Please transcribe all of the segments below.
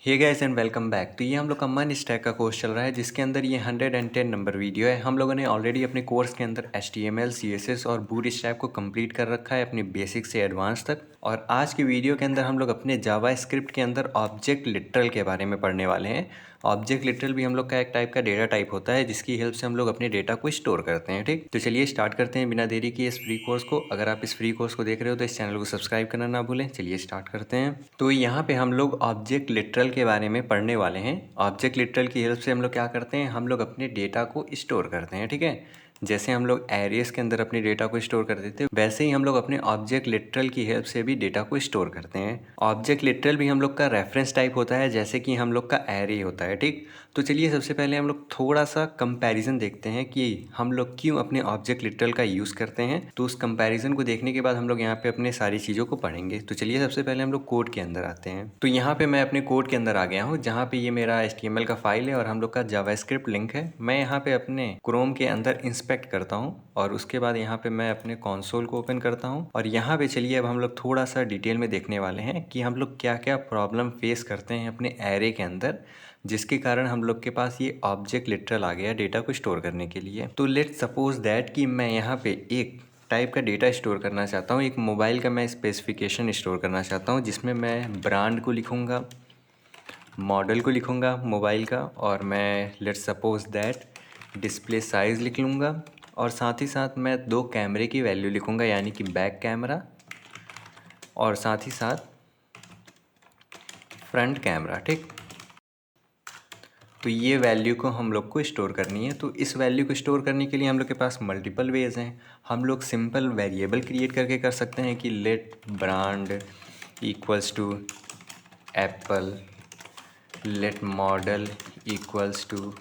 Hey guys and welcome back. तो ये हम लोग का मन स्टैक का कोर्स चल रहा है जिसके अंदर ये 110 नंबर वीडियो है। हम लोगों ने ऑलरेडी अपने कोर्स के अंदर HTML, CSS और बूटस्ट्रैप को कंप्लीट कर रखा है अपनी बेसिक से एडवांस तक। और आज की वीडियो के अंदर हम लोग अपने जावा स्क्रिप्ट के अंदर ऑब्जेक्ट लिटरल के बारे में पढ़ने वाले हैं। ऑब्जेक्ट लिटरल भी हम लोग का एक टाइप का डेटा टाइप होता है जिसकी हेल्प से हम लोग अपने डेटा को स्टोर करते हैं। ठीक, तो चलिए स्टार्ट करते हैं बिना देरी किए इस फ्री कोर्स को। अगर आप इस फ्री कोर्स को देख रहे हो तो इस चैनल को सब्सक्राइब करना ना भूलें। चलिए स्टार्ट करते हैं। तो यहाँ पे हम लोग ऑब्जेक्ट लिटरल के बारे में पढ़ने वाले हैं। ऑब्जेक्ट लिटरल की हेल्प से हम लोग क्या करते हैं, हम लोग अपने डेटा को स्टोर करते हैं। ठीक है, जैसे हम लोग एरेस के अंदर अपने डेटा को स्टोर करते थे वैसे ही हम लोग अपने ऑब्जेक्ट लिटरल की हेल्प से भी डेटा को स्टोर करते हैं। ऑब्जेक्ट लिटरल भी हम लोग का रेफरेंस टाइप होता है जैसे कि हम लोग का एरे होता है। ठीक, तो चलिए सबसे पहले हम लोग थोड़ा सा कंपैरिजन देखते हैं कि हम लोग क्यों अपने ऑब्जेक्ट लिटरल का यूज़ करते हैं। तो उस कंपैरिजन को देखने के बाद हम लोग यहाँ पे अपने सारी चीज़ों को पढ़ेंगे। तो चलिए सबसे पहले हम लोग कोड के अंदर आते हैं। तो यहाँ पे मैं अपने कोड के अंदर आ गया हूँ जहाँ पे ये मेरा HTML का फाइल है और हम लोग का जावास्क्रिप्ट लिंक है। मैं यहाँ पे अपने क्रोम के अंदर इंस्पेक्ट करता हूँ और उसके बाद यहाँ पे मैं अपने कंसोल को ओपन करता हूँ। और यहाँ पे चलिए अब हम लोग थोड़ा सा डिटेल में देखने वाले हैं कि हम लोग क्या क्या प्रॉब्लम फेस करते हैं अपने एरे के अंदर, जिसके कारण हम लोग के पास ये ऑब्जेक्ट लिटरल आ गया डेटा को स्टोर करने के लिए। तो लेट्स सपोज दैट कि मैं यहाँ पे एक टाइप का डेटा स्टोर करना चाहता हूँ। एक मोबाइल का मैं स्पेसिफिकेशन स्टोर करना चाहता हूँ जिसमें मैं ब्रांड को लिखूँगा, मॉडल को लिखूँगा मोबाइल का, और मैं let's suppose that display size लिख लूँगा। और साथ ही साथ मैं 2 कैमरे की वैल्यू लिखूँगा यानी कि बैक कैमरा और साथ ही साथ फ्रंट कैमरा। ठीक, तो ये वैल्यू को हम लोग को स्टोर करनी है। तो इस वैल्यू को स्टोर करने के लिए हम लोग के पास मल्टीपल वेज हैं। हम लोग सिंपल वेरिएबल क्रिएट करके कर सकते हैं कि let brand equals to Apple, let model equals to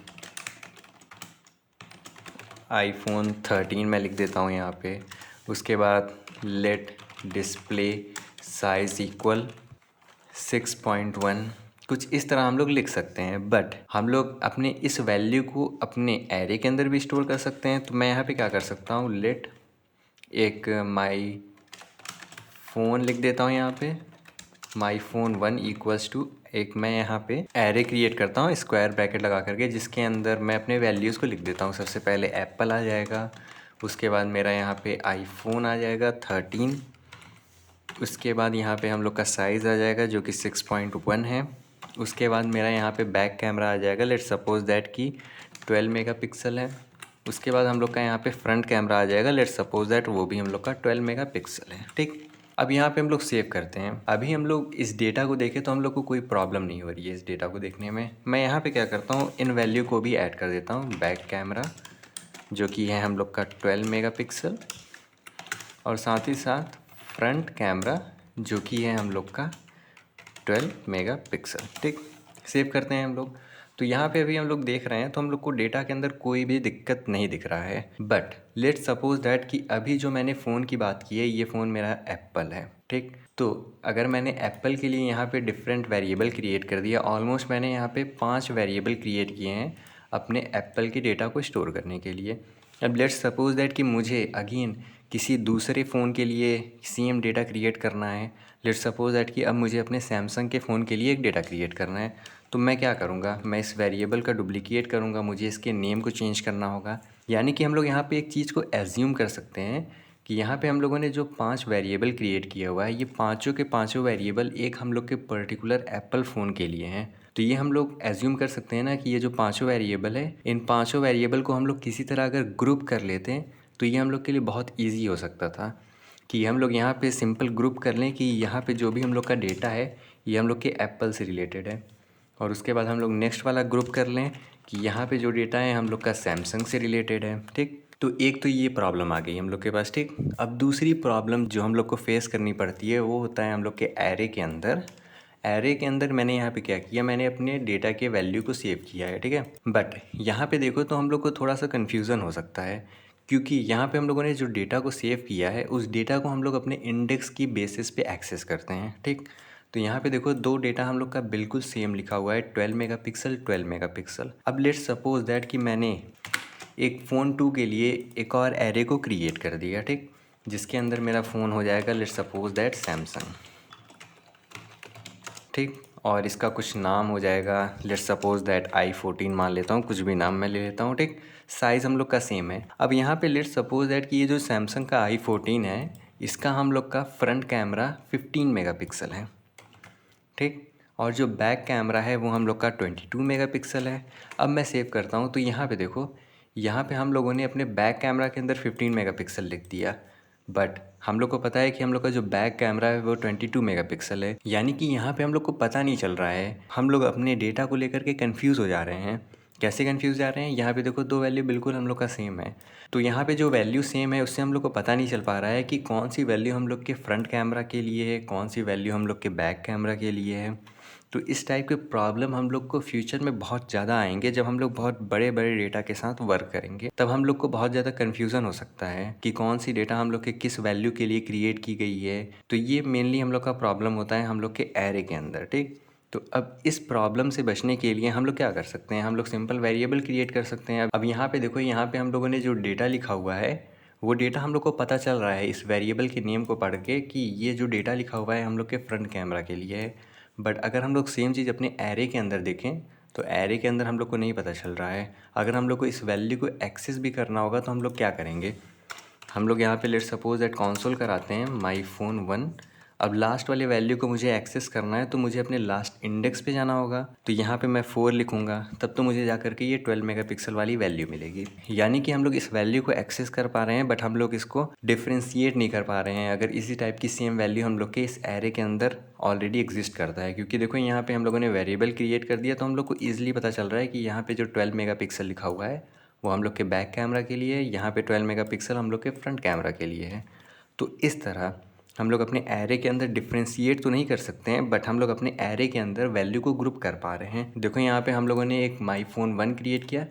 iPhone 13 मैं लिख देता हूँ यहाँ पे। उसके बाद लेट डिस्प्ले साइज़ इक्वल 6.1, कुछ इस तरह हम लोग लिख सकते हैं। बट हम लोग अपने इस वैल्यू को अपने एरे के अंदर भी स्टोर कर सकते हैं। तो मैं यहाँ पे क्या कर सकता हूँ, लेट एक माई फ़ोन लिख देता हूँ यहाँ पे, माई फ़ोन 1 इक्वल्स टू एक मैं यहाँ पे एरे क्रिएट करता हूँ स्क्वायर ब्रैकेट लगा करके, जिसके अंदर मैं अपने वैल्यूज़ को लिख देता हूँ। सबसे पहले एप्पल आ जाएगा, उसके बाद मेरा यहाँ पे आईफोन आ जाएगा 13, उसके बाद यहाँ पे हम लोग का साइज़ आ जाएगा जो कि 6.1 है। उसके बाद मेरा यहाँ पे बैक कैमरा आ जाएगा, लेट्स सपोज दैट कि 12 मेगापिक्सल है। उसके बाद हम लोग का यहाँ पे फ्रंट कैमरा आ जाएगा, लेट्स सपोज दैट वो भी हम लोग का 12 मेगापिक्सल है। ठीक, अब यहाँ पे हम लोग सेव करते हैं। अभी हम लोग इस डेटा को देखें तो हम लोग को कोई प्रॉब्लम नहीं हो रही है इस डेटा को देखने में। मैं यहाँ पे क्या करता हूँ, इन वैल्यू को भी ऐड कर देता हूँ। बैक कैमरा जो कि है हम लोग का 12 मेगापिक्सल और साथ ही साथ फ्रंट कैमरा जो कि है हम लोग का 12 मेगापिक्सल। ठीक, सेव करते हैं हम लोग। तो यहाँ पे अभी हम लोग देख रहे हैं तो हम लोग को डेटा के अंदर कोई भी दिक्कत नहीं दिख रहा है। बट लेट्स सपोज दैट कि अभी जो मैंने फ़ोन की बात की है ये फ़ोन मेरा एप्पल है। ठीक, तो अगर मैंने एप्पल के लिए यहाँ पे डिफरेंट वेरिएबल क्रिएट कर दिया, ऑलमोस्ट मैंने यहाँ पे 5 वेरिएबल क्रिएट किए हैं अपने एप्पल के डेटा को स्टोर करने के लिए। अब लेट्स सपोज दैट कि मुझे अगेन किसी दूसरे फ़ोन के लिए सेम डेटा क्रिएट करना है। लेट्स सपोज दैट कि अब मुझे अपने सैमसंग के फ़ोन के लिए एक डेटा क्रिएट करना है। तो मैं क्या करूँगा, मैं इस वेरिएबल का डुप्लीकेट करूँगा, मुझे इसके नेम को चेंज करना होगा। यानी कि हम लोग यहाँ पे एक चीज़ को एज्यूम कर सकते हैं कि यहाँ पे हम लोगों ने जो 5 वेरिएबल क्रिएट किया हुआ है ये पाँचों के पाँचों वेरिएबल एक हम लोग के पर्टिकुलर एप्पल फ़ोन के लिए हैं। तो ये हम लोग एज्यूम कर सकते हैं ना कि ये जो पाँचों वेरिएबल है, इन पाँचों वेरिएबल को हम लोग किसी तरह अगर ग्रुप कर लेते हैं तो ये हम लोग के लिए बहुत ईजी हो सकता था कि हम लोग यहाँ पे सिंपल ग्रुप कर लें कि यहाँ पे जो भी हम लोग का डेटा है ये हम लोग के एप्पल से रिलेटेड है। और उसके बाद हम लोग नेक्स्ट वाला ग्रुप कर लें कि यहाँ पे जो डेटा है हम लोग का सैमसंग से रिलेटेड है। ठीक, तो एक तो ये प्रॉब्लम आ गई हम लोग के पास। ठीक, अब दूसरी प्रॉब्लम जो हम लोग को फेस करनी पड़ती है वो होता है हम लोग के एरे के अंदर। एरे के अंदर मैंने यहाँ पे क्या किया, मैंने अपने डेटा के वैल्यू को सेव किया है। ठीक है, बट यहाँ पे देखो तो हम लोग को थोड़ा सा कन्फ्यूज़न हो सकता है क्योंकि यहाँ पे हम लोगों ने जो डेटा को सेव किया है उस डेटा को हम लोग अपने इंडेक्स की बेसिस पे एक्सेस करते हैं। ठीक, तो यहाँ पे देखो 2 डेटा हम लोग का बिल्कुल सेम लिखा हुआ है, 12 मेगापिक्सल 12 मेगापिक्सल। अब लेट्स सपोज दैट कि मैंने एक फ़ोन 2 के लिए एक और एरे को क्रिएट कर दिया। ठीक, जिसके अंदर मेरा फ़ोन हो जाएगा लेट्स सपोज दैट सैमसंग। ठीक, और इसका कुछ नाम हो जाएगा, लेट्स सपोज दैट i14 मान लेता हूँ, कुछ भी नाम मैं ले लेता हूँ, ठीक। साइज़ हम लोग का सेम है। अब यहाँ पे लेट्स सपोज दैट कि ये जो सैमसंग का i14 है, इसका हम लोग का फ्रंट कैमरा 15 मेगापिक्सल है, ठीक। और जो बैक कैमरा है वो हम लोग का 22 मेगापिक्सल है। अब मैं सेव करता हूँ तो यहाँ पे देखो, यहाँ पे हम लोगों ने अपने बैक कैमरा के अंदर 15 मेगापिक्सल लिख दिया, बट हम लोग को पता है कि हम लोग का जो बैक कैमरा है वो 22 मेगापिक्सल है। यानी कि यहाँ पे हम लोग को पता नहीं चल रहा है, हम लोग अपने डेटा को लेकर के कंफ्यूज हो जा रहे हैं। कैसे कंफ्यूज जा रहे हैं, यहाँ पे देखो दो वैल्यू बिल्कुल हम लोग का सेम है, तो यहाँ पे जो वैल्यू सेम है उससे हम लोग को पता नहीं चल पा रहा है कि कौन सी वैल्यू हम लोग के फ्रंट कैमरा के लिए है, कौन सी वैल्यू हम लोग के बैक कैमरा के लिए है। तो इस टाइप के प्रॉब्लम हम लोग को फ्यूचर में बहुत ज़्यादा आएंगे। जब हम लोग बहुत बड़े बड़े डेटा के साथ वर्क करेंगे तब हम लोग को बहुत ज़्यादा कन्फ्यूज़न हो सकता है कि कौन सी डेटा हम लोग के किस वैल्यू के लिए क्रिएट की गई है। तो ये मेनली हम लोग का प्रॉब्लम होता है हम लोग के एरे के अंदर, ठीक। तो अब इस प्रॉब्लम से बचने के लिए हम लोग क्या कर सकते हैं, हम लोग सिंपल वेरिएबल क्रिएट कर सकते हैं। अब यहाँ पे देखो, यहाँ पे हम लोगों ने जो डेटा लिखा हुआ है वो डेटा हम लोग को पता चल रहा है इस वेरिएबल के नेम को पढ़ के कि ये जो डेटा लिखा हुआ है हम लोग के फ्रंट कैमरा के लिए है। बट अगर हम लोग सेम चीज़ अपने एरे के अंदर देखें तो एरे के अंदर हम लोग को नहीं पता चल रहा है। अगर हम लोग को इस वैल्यू को एक्सेस भी करना होगा तो हम लोग क्या करेंगे, हम लोग यहाँ पे लेट सपोज दैट कंसोल कराते हैं माई फोन 1। अब लास्ट वाले वैल्यू को मुझे एक्सेस करना है तो मुझे अपने लास्ट इंडेक्स पे जाना होगा, तो यहाँ पे मैं 4 लिखूँगा, तब तो मुझे जा कर के ये 12 मेगापिक्सल वाली वैल्यू मिलेगी। यानी कि हम लोग इस वैल्यू को एक्सेस कर पा रहे हैं बट हम लोग इसको डिफ्रेंशिएट नहीं कर पा रहे हैं। अगर इसी टाइप की सेम वैल्यू हम लोग के इस एरे के अंदर ऑलरेडी एग्जिस्ट करता है, क्योंकि देखो यहाँ पे हम लोगों ने वेरिएबल क्रिएट कर दिया तो हम लोग को ईजिली पता चल रहा है कि यहाँ पे जो 12 मेगापिक्सल लिखा हुआ है वो हम लोग के बैक कैमरा के लिए है, यहाँ पे 12 मेगापिक्सल हम लोग के फ्रंट कैमरा के लिए है। तो इस तरह हम लोग अपने एरे के अंदर डिफ्रेंशिएट तो नहीं कर सकते हैं बट हम लोग अपने एरे के अंदर वैल्यू को ग्रुप कर पा रहे हैं। देखो यहाँ पे हम लोगों ने एक माई फोन 1 क्रिएट किया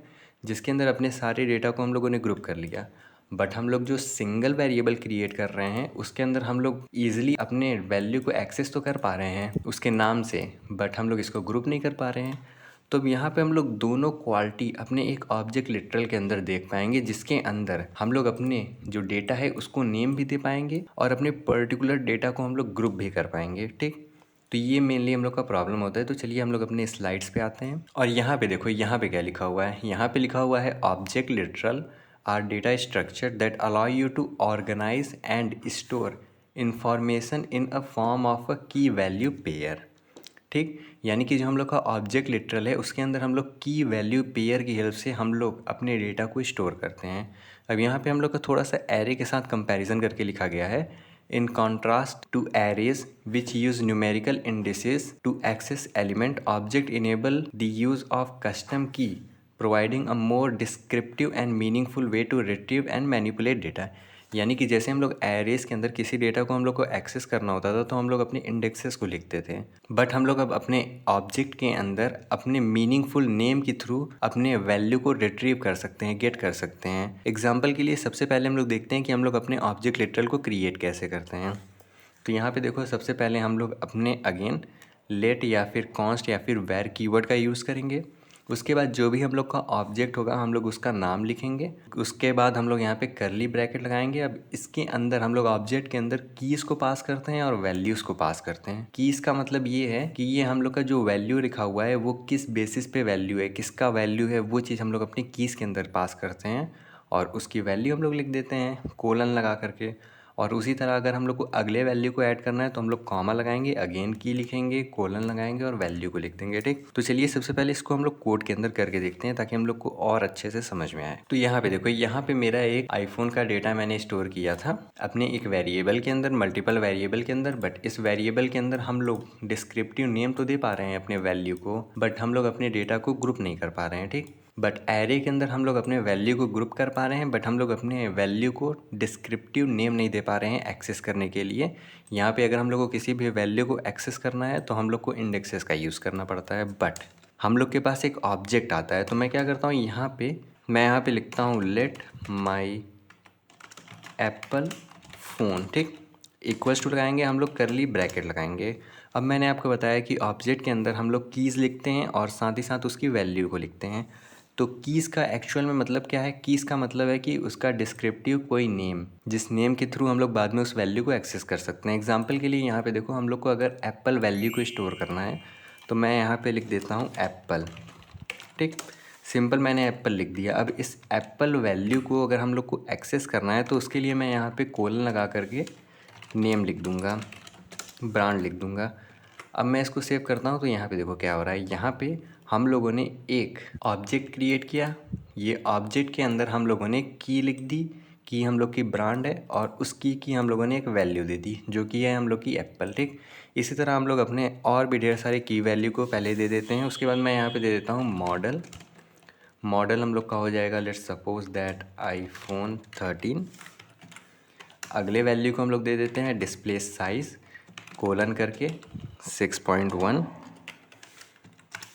जिसके अंदर अपने सारे डेटा को हम लोगों ने ग्रुप कर लिया, बट हम लोग जो सिंगल वेरिएबल क्रिएट कर रहे हैं उसके अंदर हम लोग ईजिली अपने वैल्यू को एक्सेस तो कर पा रहे हैं उसके नाम से, बट हम लोग इसको ग्रुप नहीं कर पा रहे हैं। तो अब यहाँ पे हम लोग दोनों क्वालिटी अपने एक ऑब्जेक्ट लिटरल के अंदर देख पाएंगे, जिसके अंदर हम लोग अपने जो डेटा है उसको नेम भी दे पाएंगे और अपने पर्टिकुलर डेटा को हम लोग ग्रुप भी कर पाएंगे, ठीक। तो ये मेनली हम लोग का प्रॉब्लम होता है। तो चलिए हम लोग अपने स्लाइड्स पे आते हैं और यहाँ पे देखो, यहाँ पे क्या लिखा हुआ है, यहाँ पे लिखा हुआ है object literal are data structure that allow you to organise and store information in a form of a key value pair, ठीक। यानी कि जो हम लोग का ऑब्जेक्ट लिटरल है उसके अंदर हम लोग की वैल्यू पेयर की हेल्प से हम लोग अपने डेटा को स्टोर करते हैं। अब यहाँ पे हम लोग का थोड़ा सा एरे के साथ कंपैरिजन करके लिखा गया है, in contrast to arrays which use numerical indices to access element object enable the use of custom key providing a more descriptive and meaningful way to retrieve and manipulate data. यानी कि जैसे हम लोग arrays के अंदर किसी data को हम लोग को एक्सेस करना होता था तो हम लोग अपने इंडेक्सेस को लिखते थे, बट हम लोग अब अपने ऑब्जेक्ट के अंदर अपने मीनिंगफुल नेम के थ्रू अपने वैल्यू को रिट्रीव कर सकते हैं, गेट कर सकते हैं। एग्जाम्पल के लिए सबसे पहले हम लोग देखते हैं कि हम लोग अपने ऑब्जेक्ट लिटरल को क्रिएट कैसे करते हैं। तो यहाँ पे देखो, सबसे पहले हम लोग अपने अगेन लेट या फिर कॉन्स्ट या फिर वेर कीवर्ड का यूज़ करेंगे। उसके बाद जो भी हम लोग का ऑब्जेक्ट होगा हम लोग उसका नाम लिखेंगे। उसके बाद हम लोग यहाँ पे करली ब्रैकेट लगाएंगे। अब इसके अंदर हम लोग ऑब्जेक्ट के अंदर कीज़ को पास करते हैं और वैल्यूज़ को पास करते हैं। कीज़ का मतलब ये है कि ये हम लोग का जो वैल्यू लिखा हुआ है वो किस बेसिस पे वैल्यू है, किसका वैल्यू है, वो चीज़ हम लोग अपनी कीज़ के अंदर पास करते हैं और उसकी वैल्यू हम लोग लिख देते हैं कोलन लगा करके। और उसी तरह अगर हम लोग को अगले वैल्यू को ऐड करना है तो हम लोग कॉमा लगाएंगे, अगेन की लिखेंगे, कोलन लगाएंगे और वैल्यू को लिख देंगे, ठीक। तो चलिए सबसे पहले इसको हम लोग कोड के अंदर करके देखते हैं ताकि हम लोग को और अच्छे से समझ में आए। तो यहाँ पे देखो, यहाँ पे मेरा एक आईफोन का डेटा मैंने स्टोर किया था अपने एक वेरिएबल के अंदर, मल्टीपल वेरिएबल के अंदर, बट इस वेरिएबल के अंदर हम लोग डिस्क्रिप्टिव नेम तो दे पा रहे हैं अपने वैल्यू को, बट हम लोग अपने डेटा को ग्रुप नहीं कर पा रहे हैं, ठीक। बट एरे के अंदर हम लोग अपने वैल्यू को ग्रुप कर पा रहे हैं, बट हम लोग अपने वैल्यू को डिस्क्रिप्टिव नेम नहीं दे पा रहे हैं एक्सेस करने के लिए। यहाँ पे अगर हम लोग को किसी भी वैल्यू को एक्सेस करना है तो हम लोग को इंडेक्सेस का यूज़ करना पड़ता है, बट हम लोग के पास एक ऑब्जेक्ट आता है। तो मैं क्या करता हूँ, मैं यहाँ पे लिखता हूँ लेट माई एप्पल फ़ोन, ठीक। इक्वल्स टू लगाएंगे हम लोग, करली ब्रैकेट लगाएंगे। अब मैंने आपको बताया कि ऑब्जेक्ट के अंदर हम लोग कीज़ लिखते हैं और साथ ही साथ उसकी वैल्यू को लिखते हैं। तो कीज़ का एक्चुअल में मतलब क्या है, कीज़ का मतलब है कि उसका डिस्क्रिप्टिव कोई नेम, जिस नेम के थ्रू हम लोग बाद में उस वैल्यू को एक्सेस कर सकते हैं। एग्जांपल के लिए यहाँ पे देखो, हम लोग को अगर एप्पल वैल्यू को स्टोर करना है तो मैं यहाँ पे लिख देता हूँ एप्पल। ठीक, सिंपल मैंने एप्पल लिख दिया। अब इस एप्पल वैल्यू को अगर हम लोग को एक्सेस करना है तो उसके लिए मैं यहाँ पे कोलन लगा करके नेम लिख दूँगा, ब्रांड लिख दूँगा। अब मैं इसको सेव करता हूँ तो यहाँ पे देखो क्या हो रहा है। यहाँ पे हम लोगों ने एक ऑब्जेक्ट क्रिएट किया, ये ऑब्जेक्ट के अंदर हम लोगों ने की लिख दी, की हम लोग की ब्रांड है, और उस की हम लोगों ने एक वैल्यू दे दी जो कि है हम लोग की एप्पल। ठीक, इसी तरह हम लोग अपने और भी ढेर सारे की वैल्यू को पहले दे देते हैं। उसके बाद मैं यहाँ पे दे देता हूँ मॉडल। मॉडल हम लोग का हो जाएगा लेट्स सपोज दैट आईफोन 13। अगले वैल्यू को हम लोग दे देते हैं डिस्प्ले साइज़ कोलन करके 6.1।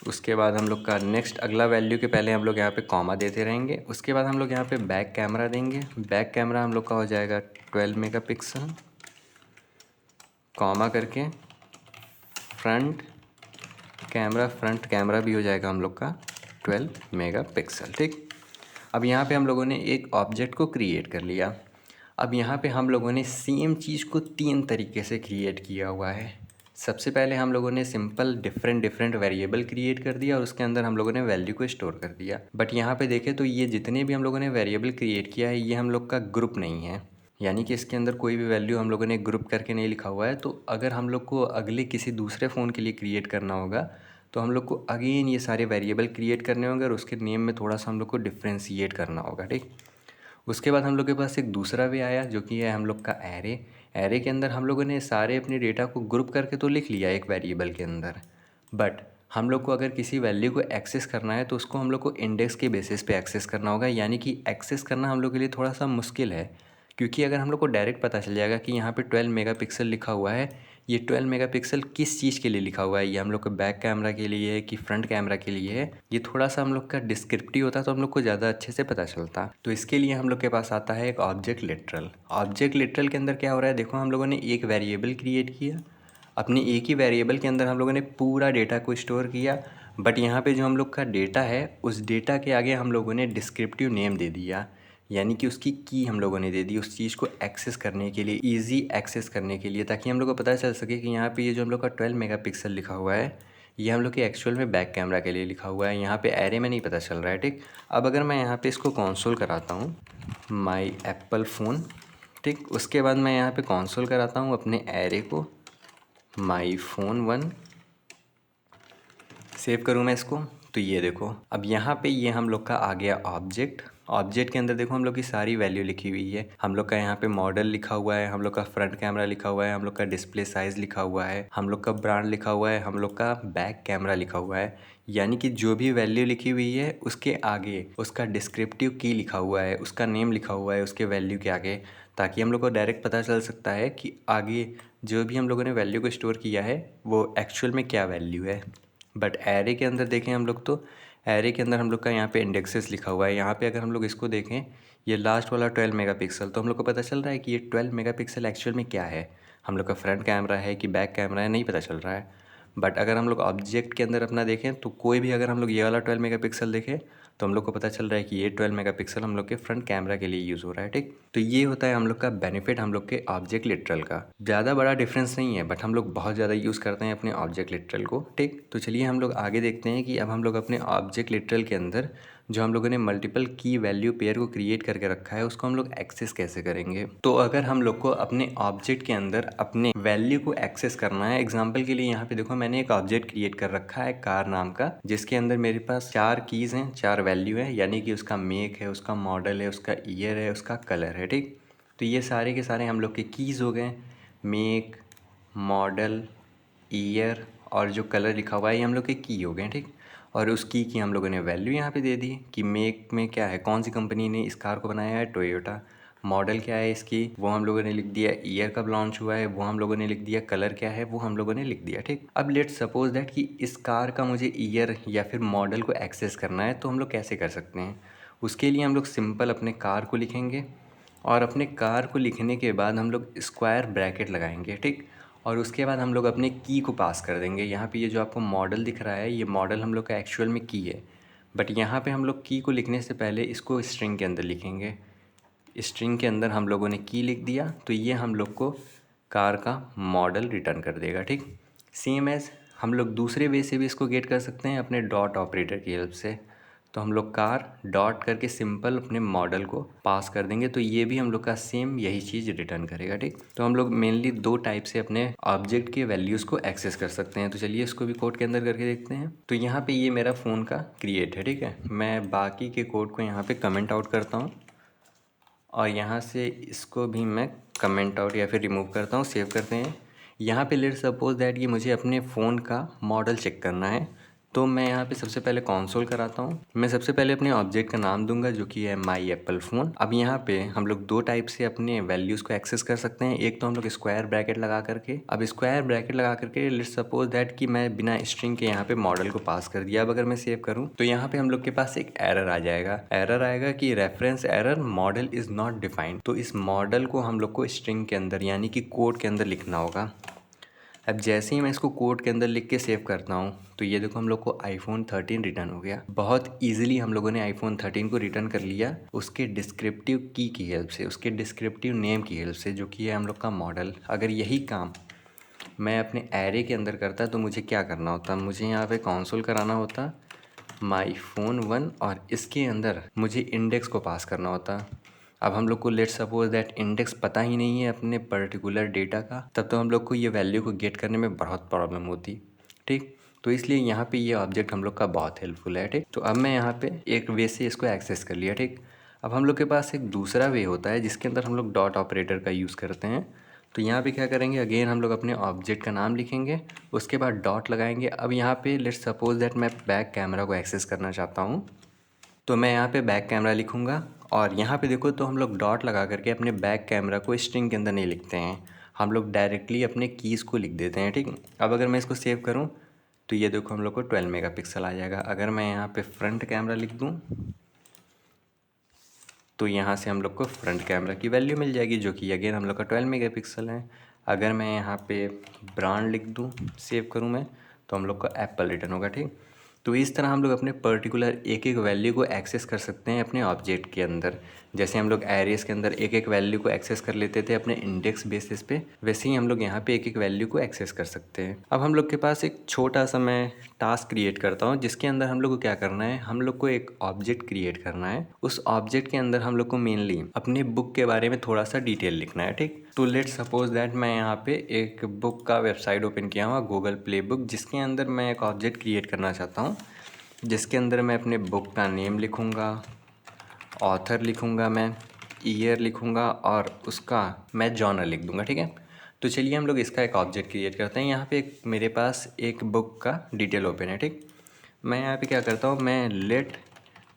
उसके बाद हम लोग का नेक्स्ट अगला वैल्यू के पहले हम लोग यहाँ पे कॉमा देते रहेंगे। उसके बाद हम लोग यहाँ पे बैक कैमरा देंगे। बैक कैमरा हम लोग का हो जाएगा 12 मेगापिक्सल, कॉमा करके फ्रंट कैमरा भी हो जाएगा हम लोग का 12 मेगापिक्सल। ठीक, अब यहाँ पे हम लोगों ने एक ऑब्जेक्ट को क्रिएट कर लिया। अब यहाँ पे हम लोगों ने सेम चीज़ को 3 तरीके से क्रिएट किया हुआ है। सबसे पहले हम लोगों ने सिंपल डिफरेंट वेरिएबल क्रिएट कर दिया और उसके अंदर हम लोगों ने वैल्यू को स्टोर कर दिया। बट यहाँ पे देखें तो ये जितने भी हम लोगों ने वेरिएबल क्रिएट किया है ये हम लोग का ग्रुप नहीं है, यानी कि इसके अंदर कोई भी वैल्यू हम लोगों ने ग्रुप करके नहीं लिखा हुआ है। तो अगर हम लोग को अगले किसी दूसरे फ़ोन के लिए क्रिएट करना होगा तो हम लोग को अगेन ये सारे वेरिएबल क्रिएट करने होंगे और उसके नेम में थोड़ा सा हम लोग को डिफ्रेंशिएट करना होगा। ठीक, उसके बाद हम लोग के पास एक दूसरा वे आया जो कि है हम लोग का एरे। एरे के अंदर हम लोगों ने सारे अपने डेटा को ग्रुप करके तो लिख लिया एक वेरिएबल के अंदर, बट हम लोग को अगर किसी वैल्यू को एक्सेस करना है तो उसको हम लोग को इंडेक्स के बेसिस पे एक्सेस करना होगा, यानी कि एक्सेस करना हम लोग के लिए थोड़ा सा मुश्किल है। क्योंकि अगर हम लोग को डायरेक्ट पता चल जाएगा कि यहाँ पे 12 मेगापिक्सल लिखा हुआ है, ये 12 मेगापिक्सल किस चीज़ के लिए लिखा हुआ है, ये हम लोग को बैक कैमरा के लिए है कि फ्रंट कैमरा के लिए है, ये थोड़ा सा हम लोग का डिस्क्रिप्टिव होता तो हम लोग को ज़्यादा अच्छे से पता चलता। तो इसके लिए हम लोग के पास आता है एक ऑब्जेक्ट लिटरल। ऑब्जेक्ट लिटरल के अंदर क्या हो रहा है, देखो हम लोगों ने एक वेरिएबल क्रिएट किया, अपने एक ही वेरिएबल के अंदर हम लोगों ने पूरा डेटा को स्टोर किया, बट यहाँ पे जो हम लोग का डेटा है उस डेटा के आगे हम लोगों ने डिस्क्रिप्टिव नेम दे दिया, यानी कि उसकी की हम लोगों ने दे दी उस चीज़ को एक्सेस करने के लिए, इजी एक्सेस करने के लिए, ताकि हम लोग को पता चल सके कि यहाँ पे ये जो हम लोग का 12 मेगापिक्सल लिखा हुआ है ये हम लोग के एक्चुअल में बैक कैमरा के लिए लिखा हुआ है, यहाँ पे एरे में नहीं पता चल रहा है। ठीक, अब अगर मैं यहाँ पे इसको कंसोल कराता हूँ माई एप्पल फ़ोन, ठीक, उसके बाद मैं यहाँ पे कंसोल कराता हूँ अपने एरे को माई फोन 1, सेव करूँ मैं इसको तो ये देखो अब यहाँ पे ये हम लोग का आ गया ऑब्जेक्ट। ऑब्जेक्ट के अंदर देखो हम लोग की सारी वैल्यू लिखी हुई है, हम लोग का यहाँ पे मॉडल लिखा हुआ है, हम लोग का फ्रंट कैमरा लिखा हुआ है, हम लोग का डिस्प्ले साइज़ लिखा हुआ है, हम लोग का ब्रांड लिखा हुआ है, हम लोग का बैक कैमरा लिखा हुआ है। यानी कि जो भी वैल्यू लिखी हुई है उसके आगे उसका डिस्क्रिप्टिव की लिखा हुआ है, उसका नेम लिखा हुआ है उसके वैल्यू के आगे, ताकि हम लोग को डायरेक्ट पता चल सकता है कि आगे जो भी हम लोगों ने वैल्यू को स्टोर किया है वो एक्चुअल में क्या वैल्यू है। बट एरे के अंदर देखें हम लोग तो एरे के अंदर हम लोग का यहाँ पे इंडेक्सेस लिखा हुआ है। यहाँ पे अगर हम लोग इसको देखें ये लास्ट वाला 12 मेगापिक्सल, तो हम लोग को पता चल रहा है कि ये 12 मेगापिक्सल एक्चुअल में क्या है, हम लोग का फ्रंट कैमरा है कि बैक कैमरा है नहीं पता चल रहा है। बट अगर हम लोग ऑब्जेक्ट के अंदर अपना देखें तो कोई भी अगर हम लोग ये वाला 12 मेगापिक्सल देखें तो हम लोग को पता चल रहा है कि ये 12 मेगापिक्सल हम लोग के फ्रंट कैमरा के लिए यूज़ हो रहा है। ठीक, तो ये होता है हम लोग का बेनिफिट हम लोग के ऑब्जेक्ट लिटरल का। ज़्यादा बड़ा डिफरेंस नहीं है, बट हम लोग बहुत ज़्यादा यूज़ करते हैं अपने ऑब्जेक्ट लिटरल को। ठीक, तो चलिए हम लोग आगे देखते हैं कि अब हम लोग अपने ऑब्जेक्ट लिटरल के अंदर जो हम लोगों ने मल्टीपल की वैल्यू पेयर को क्रिएट करके रखा है उसको हम लोग एक्सेस कैसे करेंगे। तो अगर हम लोग को अपने ऑब्जेक्ट के अंदर अपने वैल्यू को एक्सेस करना है, एग्जांपल के लिए यहाँ पे देखो मैंने एक ऑब्जेक्ट क्रिएट कर रखा है कार नाम का, जिसके अंदर मेरे पास 4 कीज़ हैं, 4 वैल्यू है, यानी कि उसका मेक है, उसका मॉडल है, उसका ईयर है, उसका कलर है। ठीक, तो ये सारे के सारे हम लोग के कीज़ हो गए, मेक, मॉडल, ईयर और जो कलर लिखा हुआ है ये हम लोग के की हो गए। ठीक, और उस की हम लोगों ने वैल्यू यहाँ पे दे दी कि मेक में क्या है, कौन सी कंपनी ने इस कार को बनाया है, टोयोटा। मॉडल क्या है इसकी वो हम लोगों ने लिख दिया, ईयर कब लॉन्च हुआ है वो हम लोगों ने लिख दिया, कलर क्या है वो हम लोगों ने लिख दिया। ठीक, अब लेट्स सपोज दैट कि इस कार का मुझे ईयर या फिर मॉडल को एक्सेस करना है तो हम लोग कैसे कर सकते हैं। उसके लिए हम लोग सिंपल अपने कार को लिखेंगे और अपने कार को लिखने के बाद हम लोग स्क्वायर ब्रैकेट लगाएंगे। ठीक, और उसके बाद हम लोग अपने की को पास कर देंगे। यहाँ पे ये जो आपको मॉडल दिख रहा है ये मॉडल हम लोग का एक्चुअल में की है, बट यहाँ पे हम लोग की को लिखने से पहले इसको स्ट्रिंग के अंदर लिखेंगे। स्ट्रिंग के अंदर हम लोगों ने की लिख दिया तो ये हम लोग को कार का मॉडल रिटर्न कर देगा। ठीक, सेम एज़ हम लोग दूसरे वे से भी इसको गेट कर सकते हैं अपने डॉट ऑपरेटर की हेल्प से। तो हम लोग कार डॉट करके सिंपल अपने मॉडल को पास कर देंगे तो ये भी हम लोग का सेम यही चीज़ रिटर्न करेगा, ठीक। तो हम लोग मेनली दो टाइप से अपने ऑब्जेक्ट के वैल्यूज़ को एक्सेस कर सकते हैं। तो चलिए इसको भी कोड के अंदर करके देखते हैं। तो यहाँ पे ये मेरा फ़ोन का क्रिएट है, ठीक है। मैं बाकी के कोड को यहाँ पे कमेंट आउट करता हूँ और यहाँ से इसको भी मैं कमेंट आउट या फिर रिमूव करता हूँ। सेव करते हैं। यहाँ पे लेट्स सपोज दैट कि मुझे अपने फ़ोन का मॉडल चेक करना है, तो मैं यहाँ पे सबसे पहले कंसोल कराता हूँ। मैं सबसे पहले अपने ऑब्जेक्ट का नाम दूंगा जो कि है माई एप्पल फ़ोन। अब यहाँ पे हम लोग दो टाइप से अपने वैल्यूज़ को एक्सेस कर सकते हैं। एक तो हम लोग स्क्वायर ब्रैकेट लगा करके, अब स्क्वायर ब्रैकेट लगा करके लेट्स सपोज दैट कि मैं बिना स्ट्रिंग के यहाँ पे मॉडल को पास कर दिया। अब अगर मैं सेव करूँ तो यहाँ पे हम लोग के पास एक एरर आ जाएगा। एरर आएगा कि reference error, model is not defined. तो इस मॉडल को हम लोग को स्ट्रिंग के अंदर यानी कि कोड के अंदर लिखना होगा। अब जैसे ही मैं इसको कोड के अंदर लिख के सेव करता हूँ तो ये देखो हम लोग को आईफोन 13 रिटर्न हो गया। बहुत इजीली हम लोगों ने आईफोन 13 को रिटर्न कर लिया उसके डिस्क्रिप्टिव की हेल्प से, उसके डिस्क्रिप्टिव नेम की हेल्प से, जो कि है हम लोग का मॉडल। अगर यही काम मैं अपने एरे के अंदर करता तो मुझे क्या करना होता, मुझे यहाँ पे कंसोल कराना होता माई फोन 1 और इसके अंदर मुझे इंडेक्स को पास करना होता। अब हम लोग को लेट्स सपोज दैट इंडेक्स पता ही नहीं है अपने पर्टिकुलर डेटा का, तब तो हम लोग को ये वैल्यू को गेट करने में बहुत प्रॉब्लम होती, ठीक। तो इसलिए यहाँ पे ये ऑब्जेक्ट हम लोग का बहुत हेल्पफुल है, ठीक। तो अब मैं यहाँ पे एक वे से इसको एक्सेस कर लिया, ठीक। अब हम लोग के पास एक दूसरा वे होता है जिसके अंदर हम लोग डॉट ऑपरेटर का यूज़ करते हैं। तो यहाँ पे क्या करेंगे, अगेन हम लोग अपने ऑब्जेक्ट का नाम लिखेंगे, उसके बाद डॉट लगाएंगे। अब यहाँ पे लेट्स सपोज दैट मैं बैक कैमरा को एक्सेस करना चाहता हूँ, तो मैं यहाँ पे बैक कैमरा लिखूँगा और यहाँ पे देखो तो हम लोग डॉट लगा करके अपने बैक कैमरा को स्ट्रिंग के अंदर नहीं लिखते हैं, हम लोग डायरेक्टली अपने कीज़ को लिख देते हैं, ठीक। अब अगर मैं इसको सेव करूँ तो ये देखो हम लोग को 12 मेगापिक्सल आ जाएगा। अगर मैं यहाँ पे फ्रंट कैमरा लिख दूँ तो यहाँ से हम लोग को फ्रंट कैमरा की वैल्यू मिल जाएगी जो कि अगेन हम लोग का 12 मेगापिक्सल है। अगर मैं यहाँ पे ब्रांड लिख दूँ, सेव करूँ मैं, तो हम लोग का एप्पल रिटर्न होगा, ठीक। तो इस तरह हम लोग अपने पर्टिकुलर एक एक वैल्यू को एक्सेस कर सकते हैं अपने ऑब्जेक्ट के अंदर। जैसे हम लोग एरेस के अंदर एक एक वैल्यू को एक्सेस कर लेते थे अपने इंडेक्स बेसिस पे, वैसे ही हम लोग यहाँ पे एक एक वैल्यू को एक्सेस कर सकते हैं। अब हम लोग के पास एक छोटा सा मैं टास्क क्रिएट करता हूँ जिसके अंदर हम लोग को क्या करना है, हम लोग को एक ऑब्जेक्ट क्रिएट करना है। उस ऑब्जेक्ट के अंदर हम लोग को मेनली अपने बुक के बारे में थोड़ा सा डिटेल लिखना है, ठीक। तो लेट्स सपोज दैट मैं यहाँ पे एक बुक का वेबसाइट ओपन किया हुआ गूगल प्ले बुक, जिसके अंदर मैं एक ऑब्जेक्ट क्रिएट करना चाहता हूँ जिसके अंदर मैं अपने बुक का नेम लिखूँगा, ऑथर लिखूँगा, मैं ईयर लिखूँगा और उसका मैं जॉनर लिख दूँगा, ठीक है। तो चलिए हम लोग इसका एक ऑब्जेक्ट क्रिएट करते हैं। यहाँ पे एक मेरे पास एक बुक का डिटेल ओपन है, ठीक। मैं यहाँ पे क्या करता हूँ, मैं लेट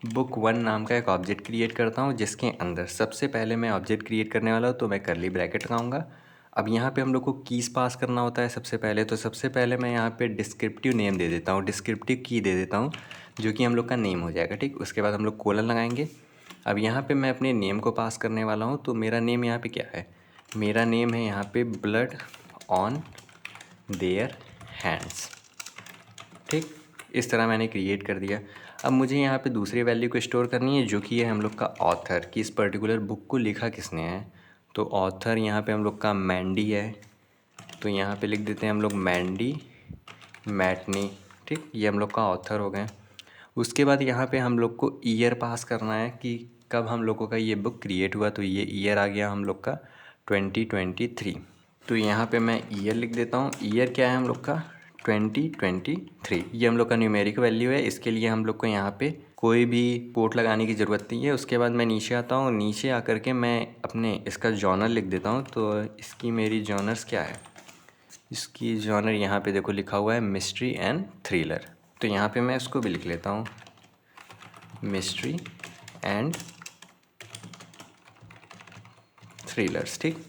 बुक 1 नाम का एक ऑब्जेक्ट क्रिएट करता हूँ जिसके अंदर सबसे पहले मैं ऑब्जेक्ट क्रिएट करने वाला हूँ तो मैं कर्ली ब्रैकेट लगाऊंगा। अब यहाँ पे हम लोग को कीज़ पास करना होता है सबसे पहले, तो सबसे पहले मैं यहाँ पे डिस्क्रिप्टिव नेम दे देता हूँ, डिस्क्रिप्टिव की दे देता हूँ जो कि हम लोग का नेम हो जाएगा, ठीक। उसके बाद हम लोग कोलन लगाएंगे। अब यहाँ पे मैं अपने नेम को पास करने वाला हूँ, तो मेरा नेम यहाँ पे क्या है, मेरा नेम है यहाँ पे ब्लड ऑन देयर हैंड्स, ठीक। इस तरह मैंने क्रिएट कर दिया। अब मुझे यहाँ पे दूसरी वैल्यू को स्टोर करनी है जो कि है हम लोग का ऑथर, कि इस पर्टिकुलर बुक को लिखा किसने है। तो ऑथर यहाँ पे हम लोग का मैंडी है, तो यहाँ पे लिख देते हैं हम लोग मैंडी मैटनी, ठीक। ये हम लोग का ऑथर हो गए। उसके बाद यहाँ पे हम लोग को ईयर पास करना है कि कब हम लोगों का ये बुक क्रिएट हुआ, तो ये ईयर आ गया हम लोग का 2023। तो यहाँ पे मैं ईयर लिख देता हूँ। ईयर क्या है हम लोग का 2023, ये हम लोग का न्यूमेरिक वैल्यू है। इसके लिए हम लोग को यहाँ पे कोई भी कोट लगाने की ज़रूरत नहीं है। उसके बाद मैं नीचे आता हूँ, नीचे आकर के मैं अपने इसका जॉनर लिख देता हूँ। तो इसकी मेरी जॉनर्स क्या है, इसकी जॉनर यहाँ पे देखो लिखा हुआ है मिस्ट्री एंड थ्रिलर, तो यहाँ पे मैं इसको भी लिख लेता हूँ मिस्ट्री एंड थ्रिलर्स, ठीक।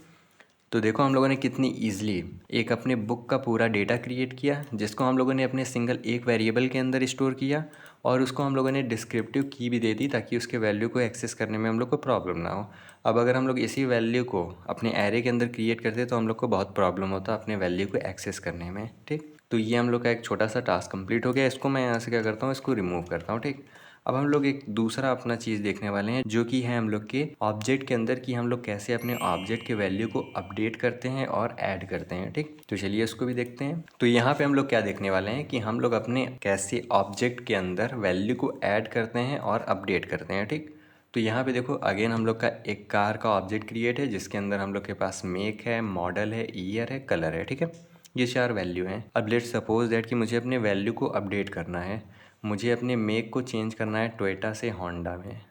तो देखो हम लोगों ने कितनी ईजिली एक अपने बुक का पूरा डेटा क्रिएट किया जिसको हम लोगों ने अपने सिंगल एक वेरिएबल के अंदर स्टोर किया और उसको हम लोगों ने डिस्क्रिप्टिव की भी दे दी ताकि उसके वैल्यू को एक्सेस करने में हम लोग को प्रॉब्लम ना हो। अब अगर हम लोग इसी वैल्यू को अपने एरे के अंदर क्रिएट करते तो हम लोग को बहुत प्रॉब्लम होता अपने वैल्यू को एक्सेस करने में, ठीक। तो ये हम लोग का एक छोटा सा टास्क कंप्लीट हो गया। इसको मैं यहाँ से क्या करता हूँ, इसको रिमूव करता हूँ, ठीक। अब हम लोग एक दूसरा अपना चीज़ देखने वाले हैं जो कि है हम लोग के ऑब्जेक्ट के अंदर कि हम लोग कैसे अपने ऑब्जेक्ट के वैल्यू को अपडेट करते हैं और ऐड करते हैं। ठीक, तो चलिए इसको भी देखते हैं। तो यहाँ पे हम लोग क्या देखने वाले हैं कि हम लोग अपने कैसे ऑब्जेक्ट के अंदर वैल्यू को ऐड करते हैं और अपडेट करते हैं। ठीक, तो यहाँ पे देखो अगेन हम लोग का एक कार का ऑब्जेक्ट क्रिएट है जिसके अंदर हम लोग के पास मेक है, मॉडल है, ईयर है, कलर है। ठीक है, ये 4 वैल्यू हैं। अब लेट्स सपोज दैट कि मुझे अपने वैल्यू को अपडेट करना है। मुझे अपने मेक को चेंज करना है टोयोटा से होंडा में।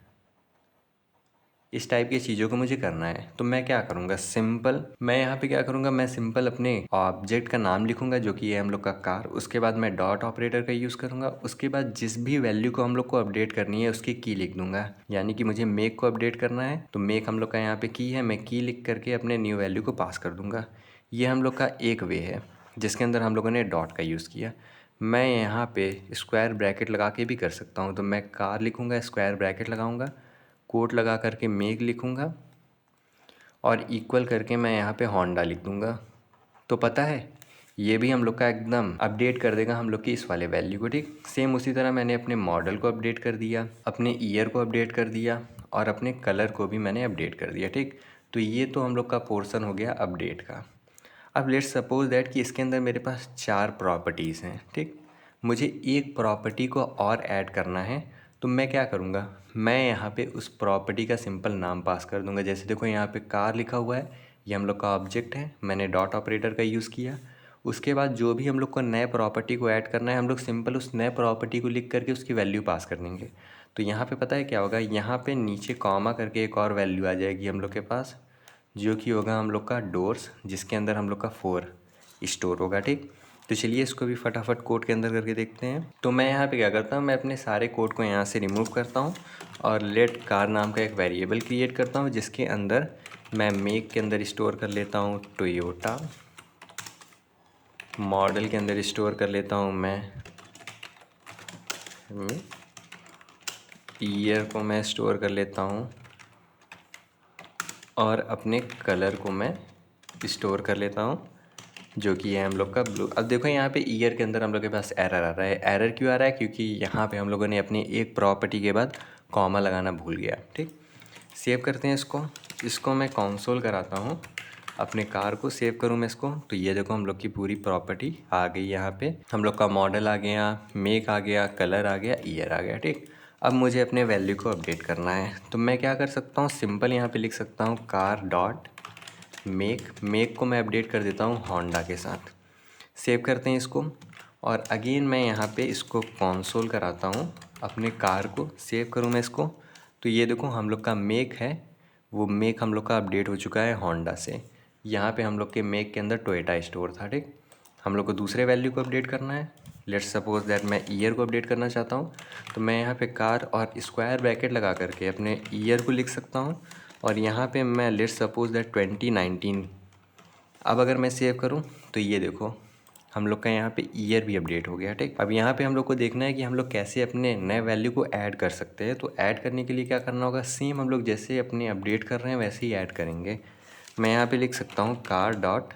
इस टाइप की चीज़ों को मुझे करना है तो मैं क्या करूँगा, सिंपल मैं यहाँ पे क्या करूँगा, मैं सिंपल अपने ऑब्जेक्ट का नाम लिखूँगा जो कि है हम लोग का कार। उसके बाद मैं डॉट ऑपरेटर का यूज़ करूँगा। उसके बाद जिस भी वैल्यू को हम लोग को अपडेट करनी है उसकी की लिख दूँगा। यानी कि मुझे मेक को अपडेट करना है तो मेक हम लोग का यहाँ पे की है, मैं की लिख करके अपने न्यू वैल्यू को पास कर दूँगा। ये हम लोग का एक वे है जिसके अंदर हम लोगों ने डॉट का यूज़ किया। मैं यहाँ पे स्क्वायर ब्रैकेट लगा के भी कर सकता हूँ। तो मैं कार लिखूँगा, स्क्वायर ब्रैकेट लगाऊँगा, कोट लगा करके मेक लिखूँगा और इक्वल करके मैं यहाँ पे होंडा लिख दूँगा। तो पता है ये भी हम लोग का एकदम अपडेट कर देगा हम लोग की इस वाले वैल्यू को। ठीक, सेम उसी तरह मैंने अपने मॉडल को अपडेट कर दिया, अपने ईयर को अपडेट कर दिया और अपने कलर को भी मैंने अपडेट कर दिया। ठीक, तो ये तो हम लोग का पोर्शन हो गया अपडेट का। अब लेट्स सपोज दैट कि इसके अंदर मेरे पास 4 प्रॉपर्टीज़ हैं। ठीक, मुझे एक प्रॉपर्टी को और ऐड करना है तो मैं क्या करूँगा, मैं यहाँ पे उस प्रॉपर्टी का सिंपल नाम पास कर दूँगा। जैसे देखो यहाँ पे कार लिखा हुआ है, ये हम लोग का ऑब्जेक्ट है, मैंने डॉट ऑपरेटर का यूज़ किया। उसके बाद जो भी हम लोग को नए प्रॉपर्टी को ऐड करना है हम लोग सिंपल उस नए प्रॉपर्टी को लिख करके उसकी वैल्यू पास कर देंगे। तो यहाँ पे पता है क्या होगा, यहाँ पे नीचे कॉमा करके एक और वैल्यू आ जाएगी हम लोग के पास जो कि होगा हम लोग का डोर्स, जिसके अंदर हम लोग का 4 स्टोर होगा। ठीक, तो चलिए इसको भी फटाफट कोड के अंदर करके देखते हैं। तो मैं यहाँ पे क्या करता हूँ, मैं अपने सारे कोड को यहाँ से रिमूव करता हूँ और लेट कार नाम का एक वेरिएबल क्रिएट करता हूँ जिसके अंदर मैं मेक के अंदर स्टोर कर लेता हूँ टोयोटा, मॉडल के अंदर स्टोर कर लेता हूँ मैं ईयर को मैं स्टोर कर लेता हूँ और अपने कलर को मैं स्टोर कर लेता हूँ जो कि है हम लोग का ब्लू। अब देखो यहाँ पे ईयर के अंदर हम लोग के पास एरर आ रहा है। एरर क्यों आ रहा है, क्योंकि यहाँ पे हम लोगों ने अपनी एक प्रॉपर्टी के बाद कॉमा लगाना भूल गया। ठीक, सेव करते हैं इसको मैं कंसोल कराता हूँ, अपने कार को सेव करूँ मैं इसको। तो ये देखो हम लोग की पूरी प्रॉपर्टी आ गई। यहाँ पे हम लोग का मॉडल आ गया, मेक आ गया, कलर आ गया, ईयर आ गया। ठीक, अब मुझे अपने वैल्यू को अपडेट करना है तो मैं क्या कर सकता हूँ, सिंपल यहाँ पे लिख सकता हूँ कार डॉट मेक को मैं अपडेट कर देता हूँ होंडा के साथ। सेव करते हैं इसको और अगेन मैं यहाँ पे इसको कंसोल कराता हूँ, अपने कार को सेव करूँ मैं इसको। तो ये देखो हम लोग का मेक है, वो मेक हम लोग का अपडेट हो चुका है होंडा से। यहाँ पे हम लोग के मेक के अंदर टोयोटा स्टोर था। ठीक, हम लोग को दूसरे वैल्यू को अपडेट करना है। लेट्स सपोज दैट मैं ईयर को अपडेट करना चाहता हूँ तो मैं यहाँ पे कार और स्क्वायर ब्रैकेट लगा करके अपने ईयर को लिख सकता हूँ और यहाँ पे मैं लेट्स सपोज दैट 2019। अब अगर मैं सेव करूँ तो ये देखो हम लोग का यहाँ पे ईयर भी अपडेट हो गया। ठीक, अब यहाँ पे हम लोग को देखना है कि हम लोग कैसे अपने नए वैल्यू को ऐड कर सकते हैं। तो ऐड करने के लिए क्या करना होगा, सेम हम लोग जैसे अपने अपडेट कर रहे हैं वैसे ही ऐड करेंगे। मैं यहाँ पे लिख सकता हूँ कार डॉट,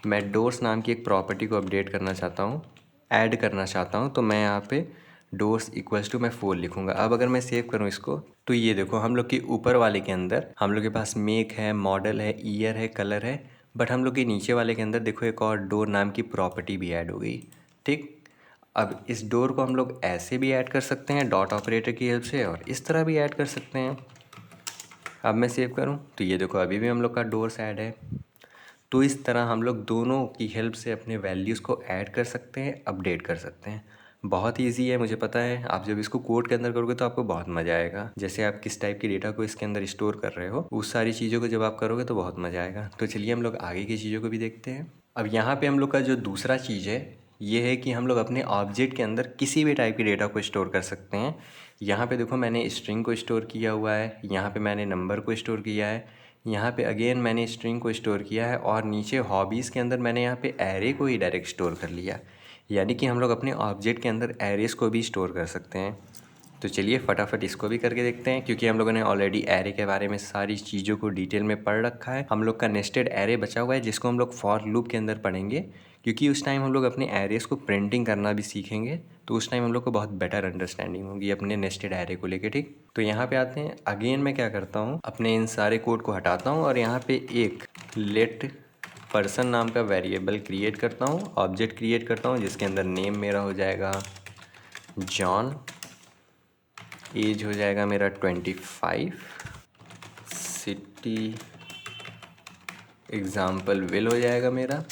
मैं डोर्स नाम की एक प्रॉपर्टी को अपडेट करना चाहता हूँ, ऐड करना चाहता हूँ। तो मैं यहाँ पे डोर्स इक्वल्स टू मैं 4 लिखूँगा। अब अगर मैं सेव करूँ इसको तो ये देखो हम लोग के ऊपर वाले के अंदर हम लोग के पास मेक है, मॉडल है, ईयर है, कलर है, बट हम लोग के नीचे वाले के अंदर देखो एक और डोर नाम की प्रॉपर्टी भी ऐड हो गई। ठीक, अब इस डोर को हम लोग ऐसे भी ऐड कर सकते हैं डॉट ऑपरेटर की हेल्प से और इस तरह भी ऐड कर सकते हैं। अब मैं सेव करूँ तो ये देखो अभी भी हम लोग का डोर्स ऐड है। तो इस तरह हम लोग दोनों की हेल्प से अपने वैल्यूज़ को ऐड कर सकते हैं, अपडेट कर सकते हैं। बहुत ईजी है, मुझे पता है। आप जब इसको कोड के अंदर करोगे तो आपको बहुत मज़ा आएगा। जैसे आप किस टाइप की डेटा को इसके अंदर स्टोर कर रहे हो उस सारी चीज़ों को जब आप करोगे तो बहुत मज़ा आएगा। तो चलिए हम लोग आगे की चीज़ों को भी देखते हैं। अब यहाँ पे हम लोग का जो दूसरा चीज़ है ये है कि हम लोग अपने ऑब्जेक्ट के अंदर किसी भी टाइप की डेटा को स्टोर कर सकते हैं। यहाँ पे देखो मैंने स्ट्रिंग को स्टोर किया हुआ है, यहाँ पे मैंने नंबर को स्टोर किया है, यहाँ पे अगेन मैंने स्ट्रिंग को स्टोर किया है और नीचे हॉबीज़ के अंदर मैंने यहाँ पे एरे को ही डायरेक्ट स्टोर कर लिया। यानी कि हम लोग अपने ऑब्जेक्ट के अंदर एरेस को भी स्टोर कर सकते हैं। तो चलिए फटाफट इसको भी करके देखते हैं, क्योंकि हम लोगों ने ऑलरेडी एरे के बारे में सारी चीज़ों को डिटेल में पढ़ रखा है। हम लोग का नेस्टेड एरे बचा हुआ है जिसको हम लोग फॉर लूप के अंदर पढ़ेंगे, क्योंकि उस टाइम हम लोग अपने एरेस को प्रिंटिंग करना भी सीखेंगे, तो उस टाइम हम लोग को बहुत बेटर अंडरस्टैंडिंग होगी अपने नेस्टेड एरे को लेके। ठीक, तो यहाँ पे आते हैं। अगेन मैं क्या करता हूँ, अपने इन सारे कोड को हटाता हूँ और यहाँ पे एक लेट पर्सन नाम का वेरिएबल क्रिएट करता हूँ, ऑब्जेक्ट क्रिएट करता हूँ, जिसके अंदर नेम मेरा हो जाएगा जॉन, एज हो जाएगा मेरा 25, सिटी एग्ज़ाम्पल विल हो जाएगा मेरा,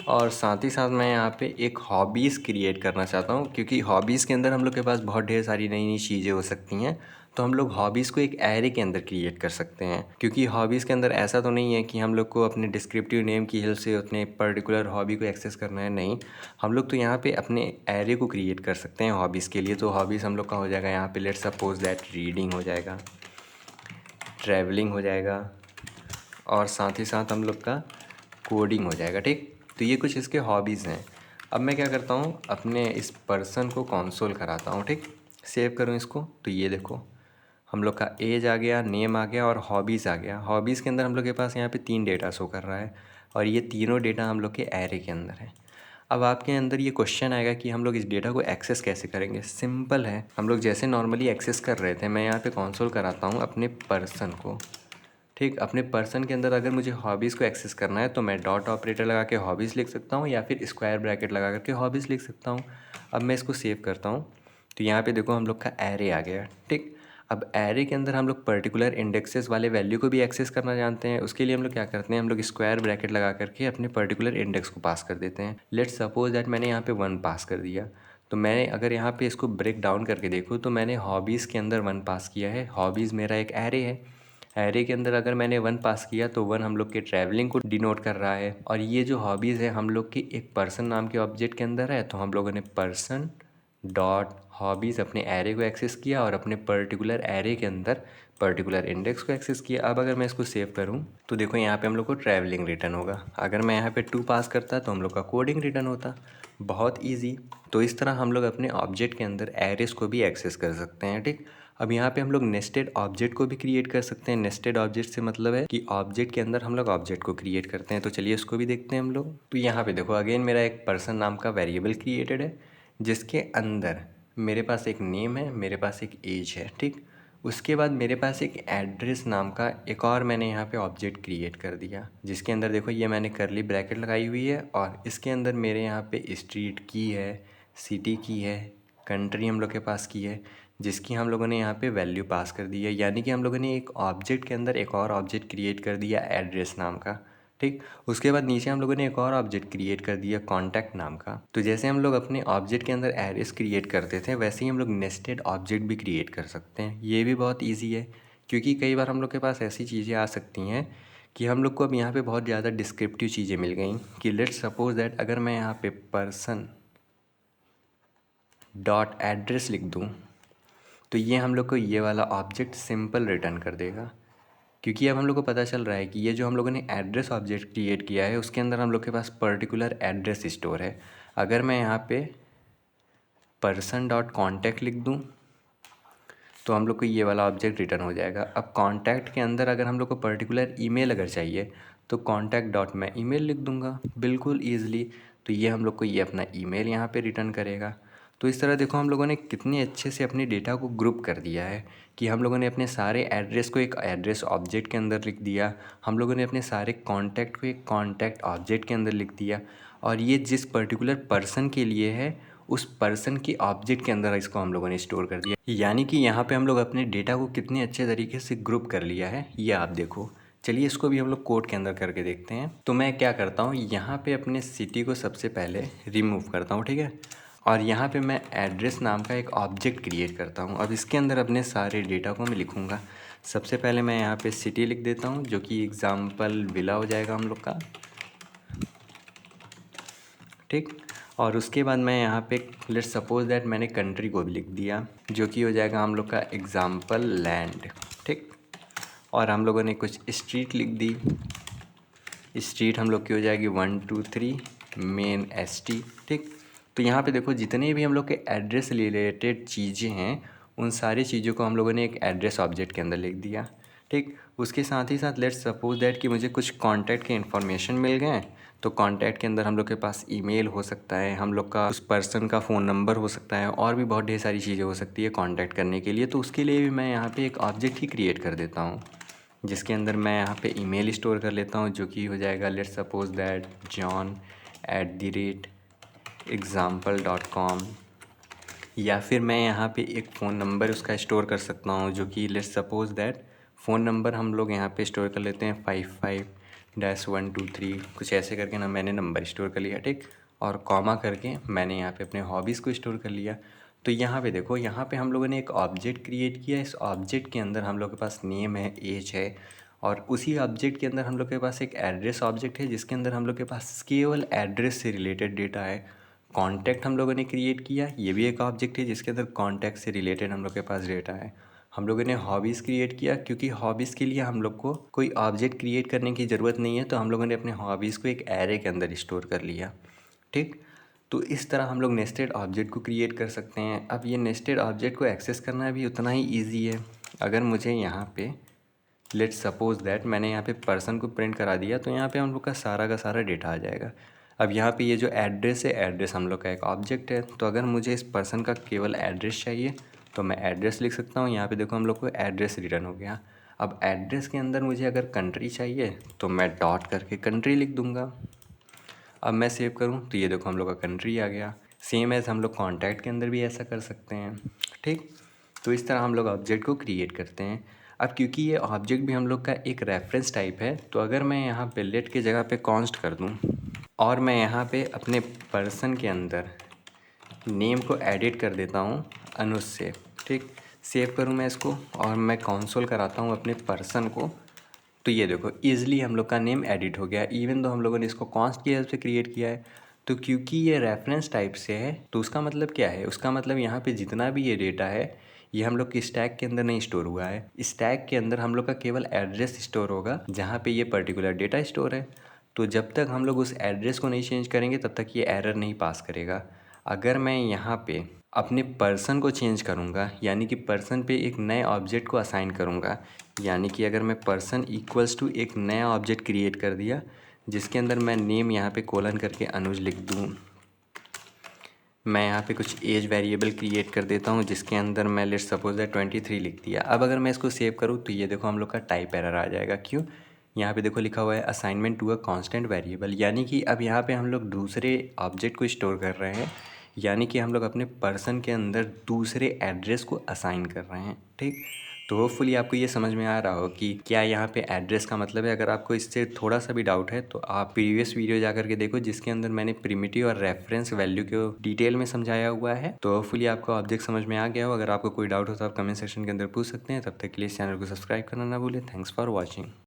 और साथ ही साथ मैं यहाँ पे एक हॉबीज़ क्रिएट करना चाहता हूँ, क्योंकि हॉबीज़ के अंदर हम लोग के पास बहुत ढेर सारी नई नई चीज़ें हो सकती हैं। तो हम लोग हॉबीज़ को एक एरे के अंदर क्रिएट कर सकते हैं, क्योंकि हॉबीज़ के अंदर ऐसा तो नहीं है कि हम लोग को अपने डिस्क्रिप्टिव नेम की हेल्प से अपने पर्टिकुलर हॉबी को एक्सेस करना है। नहीं, हम लोग तो यहाँ पे अपने एरे को क्रिएट कर सकते हैं हॉबीज़ के लिए। तो हॉबीज़ हम लोग का हो जाएगा यहाँ पे, लेट्स सपोज दैट रीडिंग हो जाएगा, ट्रैवलिंग हो जाएगा, और साथ ही साथ हम लोग का कोडिंग हो जाएगा। ठीक, तो ये कुछ इसके हॉबीज़ हैं। अब मैं क्या करता हूँ, अपने इस पर्सन को कंसोल कराता हूँ। ठीक, सेव करूँ इसको, तो ये देखो हम लोग का एज आ गया, नेम आ गया और हॉबीज़ आ गया। हॉबीज़ के अंदर हम लोग के पास यहाँ पे 3 डेटा शो कर रहा है, और ये तीनों डेटा हम लोग के एरे के अंदर है। अब आपके अंदर ये क्वेश्चन आएगा कि हम लोग इस डेटा को एक्सेस कैसे करेंगे। सिंपल है, हम लोग जैसे नॉर्मली एक्सेस कर रहे थे। मैं यहाँ पे कंसोल कराता हूँ अपने पर्सन को। ठीक, अपने पर्सन के अंदर अगर मुझे हॉबीज़ को एक्सेस करना है तो मैं डॉट ऑपरेटर लगा के हॉबीज़ लिख सकता हूँ, या फिर स्क्वायर ब्रैकेट लगा करके हॉबीज़ लिख सकता हूँ। अब मैं इसको सेव करता हूँ, तो यहाँ पे देखो हम लोग का एरे आ गया। ठीक, अब एरे के अंदर हम लोग पर्टिकुलर इंडेक्सेस वाले वैल्यू को भी एक्सेस करना जानते हैं। उसके लिए हम लोग क्या करते हैं, हम लोग स्क्वायर ब्रैकेट लगा करके अपने पर्टिकुलर इंडेक्स को पास कर देते हैं। लेट्स सपोज दैट मैंने यहाँ पे 1 पास कर दिया, तो मैं अगर यहाँ पे इसको ब्रेक डाउन करके देखूँ तो मैंने हॉबीज़ के अंदर 1 पास किया है। हॉबीज़ मेरा एक एरे है, एरे के अंदर अगर मैंने 1 पास किया तो 1 हम लोग के ट्रैवलिंग को डिनोट कर रहा है। और ये जो हॉबीज़ है हम लोग की एक पर्सन नाम के ऑब्जेक्ट के अंदर है, तो हम लोगों ने पर्सन डॉट हॉबीज़ अपने एरे को एक्सेस किया और अपने पर्टिकुलर एरे के अंदर पर्टिकुलर इंडेक्स को एक्सेस किया। अब अगर मैं इसको सेव करूं तो देखो यहाँ पे हम लोग को ट्रैवलिंग रिटर्न होगा। अगर मैं यहाँ पे 2 पास करता तो हम लोग का कोडिंग रिटर्न होता। बहुत ईजी। तो इस तरह हम लोग अपने ऑब्जेक्ट के अंदर एरेस को भी एक्सेस कर सकते हैं। ठीक, अब यहाँ पे हम लोग नेस्टेड ऑब्जेक्ट को भी क्रिएट कर सकते हैं। नेस्टेड ऑब्जेक्ट से मतलब है कि ऑब्जेक्ट के अंदर हम लोग ऑब्जेक्ट को क्रिएट करते हैं। तो चलिए इसको भी देखते हैं हम लोग। तो यहाँ पे देखो अगेन मेरा एक पर्सन नाम का वेरिएबल क्रिएटेड है, जिसके अंदर मेरे पास एक नेम है, मेरे पास एक एज है। ठीक, उसके बाद मेरे पास एक एड्रेस नाम का एक और मैंने यहाँ पे ऑब्जेक्ट क्रिएट कर दिया, जिसके अंदर देखो ये मैंने करली ब्रैकेट लगाई हुई है, और इसके अंदर मेरे यहाँ पे स्ट्रीट की है, सिटी की है, कंट्री हम लोग के पास की है, जिसकी हम लोगों ने यहाँ पे वैल्यू पास कर दी है। यानी कि हम लोगों ने एक ऑब्जेक्ट के अंदर एक और ऑब्जेक्ट क्रिएट कर दिया एड्रेस नाम का। ठीक, उसके बाद नीचे हम लोगों ने एक और ऑब्जेक्ट क्रिएट कर दिया कॉन्टैक्ट नाम का। तो जैसे हम लोग अपने ऑब्जेक्ट के अंदर एरेस क्रिएट करते थे, वैसे ही हम लोग नेस्टेड ऑब्जेक्ट भी क्रिएट कर सकते हैं। ये भी बहुत ईजी है, क्योंकि कई बार हम लोग के पास ऐसी चीज़ें आ सकती हैं कि हम लोग को अब यहाँ पे बहुत ज़्यादा डिस्क्रिप्टिव चीज़ें मिल गई कि लेट्स सपोज दैट अगर मैं यहाँ पे पर्सन डॉट एड्रेस लिख दूँ तो ये हम लोग को ये वाला ऑब्जेक्ट सिंपल रिटर्न कर देगा, क्योंकि अब हम लोग को पता चल रहा है कि ये जो हम लोगों ने एड्रेस ऑब्जेक्ट क्रिएट किया है उसके अंदर हम लोग के पास पर्टिकुलर एड्रेस स्टोर है। अगर मैं यहाँ पे पर्सन डॉट कॉन्टैक्ट लिख दूँ तो हम लोग को ये वाला ऑब्जेक्ट रिटर्न हो जाएगा। अब कॉन्टैक्ट के अंदर अगर हम लोग को पर्टिकुलर ईमेल अगर चाहिए तो कॉन्टैक्ट डॉट मैं ईमेल लिख दूँगा बिल्कुल ईजिली, तो ये हम लोग को ये अपना ईमेल यहाँ पे रिटर्न करेगा। तो इस तरह देखो हम लोगों ने कितने अच्छे से अपने डेटा को ग्रुप कर दिया है कि हम लोगों ने अपने सारे एड्रेस को एक एड्रेस ऑब्जेक्ट के अंदर लिख दिया, हम लोगों ने अपने सारे कॉन्टैक्ट को एक कॉन्टैक्ट ऑब्जेक्ट के अंदर लिख दिया, और ये जिस पर्टिकुलर पर्सन के लिए है उस पर्सन के ऑब्जेक्ट के अंदर इसको हम लोगों ने स्टोर कर दिया। यानी कि यहाँ पे हम लोग अपने डेटा को कितने अच्छे तरीके से ग्रुप कर लिया है, ये आप देखो। चलिए इसको भी हम लोग कोड के अंदर करके देखते हैं। तो मैं क्या करता हूँ, यहाँ पे अपने सिटी को सबसे पहले रिमूव करता हूँ, ठीक है, और यहाँ पे मैं एड्रेस नाम का एक ऑब्जेक्ट क्रिएट करता हूँ। अब इसके अंदर अपने सारे डेटा को मैं लिखूँगा। सबसे पहले मैं यहाँ पे सिटी लिख देता हूँ, जो कि एग्ज़ाम्पल विला हो जाएगा हम लोग का। ठीक, और उसके बाद मैं यहाँ पे लेट्स सपोज दैट मैंने कंट्री को भी लिख दिया, जो कि हो जाएगा हम लोग का एग्ज़ाम्पल लैंड। ठीक, और हम लोगों ने कुछ स्ट्रीट लिख दी, स्ट्रीट हम लोग की हो जाएगी 1 2 3 मेन ST। ठीक, तो यहाँ पे देखो जितने भी हम लोग के एड्रेस रिलेटेड चीज़ें हैं उन सारी चीज़ों को हम लोगों ने एक एड्रेस ऑब्जेक्ट के अंदर लिख दिया। ठीक, उसके साथ ही साथ लेट्स सपोज दैट कि मुझे कुछ कॉन्टैक्ट के इन्फॉर्मेशन मिल गए, तो कॉन्टैक्ट के अंदर हम लोग के पास ईमेल हो सकता है, हम लोग का उस पर्सन का फ़ोन नंबर हो सकता है, और भी बहुत ढेर सारी चीज़ें हो सकती है कॉन्टैक्ट करने के लिए। तो उसके लिए भी मैं यहाँ पे एक ऑब्जेक्ट ही क्रिएट कर देता हूँ, जिसके अंदर मैं यहाँ पे ईमेल स्टोर कर लेता हूँ, जो कि हो जाएगा लेट्स सपोज दैट john@example.com। या फिर मैं यहाँ पे एक फ़ोन नंबर उसका स्टोर कर सकता हूँ, जो कि let's suppose that phone number हम लोग यहाँ पे स्टोर कर लेते हैं 55-123, कुछ ऐसे करके ना मैंने नंबर स्टोर कर लिया, ठीक। और कॉमा करके मैंने यहाँ पे अपने हॉबीज़ को स्टोर कर लिया। तो यहाँ पे देखो, यहाँ पे हम लोगों ने एक ऑब्जेक्ट क्रिएट किया। इस ऑब्जेक्ट के अंदर हम लोग के पास नेम है, एज है, और उसी ऑब्जेक्ट के अंदर हम लोग के पास एक एड्रेस ऑब्जेक्ट है, जिसके अंदर हम लोग के पास केवल एड्रेस से रिलेटेड डेटा है। कॉन्टैक्ट हम लोगों ने क्रिएट किया, ये भी एक ऑब्जेक्ट है जिसके अंदर कॉन्टैक्ट से रिलेटेड हम लोग के पास डेटा है। हम लोगों ने हॉबीज़ क्रिएट किया, क्योंकि हॉबीज़ के लिए हम लोग को कोई ऑब्जेक्ट क्रिएट करने की ज़रूरत नहीं है, तो हम लोगों ने अपने हॉबीज़ को एक एरे के अंदर स्टोर कर लिया, ठीक। तो इस तरह हम लोग नेस्टेड ऑब्जेक्ट को क्रिएट कर सकते हैं। अब ये नेस्टेड ऑब्जेक्ट को एक्सेस करना भी उतना ही ईजी है। अगर मुझे यहाँ पे लेट्स सपोज दैट मैंने यहाँ पे पर्सन को प्रिंट करा दिया, तो यहाँ पे हम लोग का सारा डेटा आ जाएगा। अब यहाँ पे ये जो एड्रेस है, एड्रेस हम लोग का एक ऑब्जेक्ट है। तो अगर मुझे इस पर्सन का केवल एड्रेस चाहिए, तो मैं एड्रेस लिख सकता हूँ। यहाँ पे देखो हम लोग को एड्रेस रिटर्न हो गया। अब एड्रेस के अंदर मुझे अगर कंट्री चाहिए, तो मैं डॉट करके कंट्री लिख दूँगा। अब मैं सेव करूँ तो ये देखो हम लोग का कंट्री आ गया। सेम एज़ हम लोग कॉन्टैक्ट के अंदर भी ऐसा कर सकते हैं, ठीक। तो इस तरह हम लोग ऑब्जेक्ट को क्रिएट करते हैं। अब क्योंकि ये ऑब्जेक्ट भी हम लोग का एक रेफरेंस टाइप है, तो अगर मैं यहाँ पे लेट की जगह पे कॉन्स्ट कर दूँ, और मैं यहाँ पे अपने पर्सन के अंदर नेम को एडिट कर देता हूँ अनुज से, ठीक। सेव करूँ मैं इसको, और मैं कंसोल कराता हूँ अपने पर्सन को, तो ये देखो ईज़िली हम लोग का नेम एडिट हो गया, इवन दो हम लोगों ने इसको कॉन्स्ट की हेल्प से क्रिएट किया है। तो क्योंकि ये रेफरेंस टाइप से है, तो उसका मतलब क्या है, उसका मतलब यहाँ पे जितना भी ये डेटा है, ये हम लोग के स्टैक के अंदर नहीं स्टोर हुआ है। स्टैक के अंदर हम लोग का केवल एड्रेस स्टोर होगा, जहाँ पे ये पर्टिकुलर डेटा स्टोर है। तो जब तक हम लोग उस एड्रेस को नहीं चेंज करेंगे, तब तक ये एरर नहीं पास करेगा। अगर मैं यहाँ पे अपने पर्सन को चेंज करूँगा, यानी कि पर्सन पे एक नए ऑब्जेक्ट को असाइन करूँगा, यानी कि अगर मैं पर्सन इक्वल्स टू एक नया ऑब्जेक्ट क्रिएट कर दिया, जिसके अंदर मैं नेम यहाँ पे कोलन करके अनुज लिख दूँ। मैं यहाँ पे कुछ एज वेरिएबल क्रिएट कर देता हूँ, जिसके अंदर मैं लेट्स सपोज दैट 23 लिख दिया। अब अगर मैं इसको सेव करूँ, तो ये देखो हम लोग का टाइप एरर आ जाएगा। क्यों? यहाँ पे देखो लिखा हुआ है assignment to a constant variable, यानी कि अब यहाँ पे हम लोग दूसरे ऑब्जेक्ट को स्टोर कर रहे हैं, यानी कि हम लोग अपने पर्सन के अंदर दूसरे एड्रेस को असाइन कर रहे हैं, ठीक। तो होपफुली आपको ये समझ में आ रहा हो कि क्या यहाँ पे एड्रेस का मतलब है। अगर आपको इससे थोड़ा सा भी डाउट है, तो आप प्रीवियस वीडियो जा करके देखो, जिसके अंदर मैंने प्रिमिटिव और रेफरेंस वैल्यू को डिटेल में समझाया हुआ है। तो होपफुली आपको ऑब्जेक्ट समझ में आ गया हो। अगर आपको कोई डाउट हो तो आप कमेंट सेक्शन के अंदर पूछ सकते हैं। तब तक के लिए इस चैनल को सब्सक्राइब करना ना भूलें। Thanks for watching.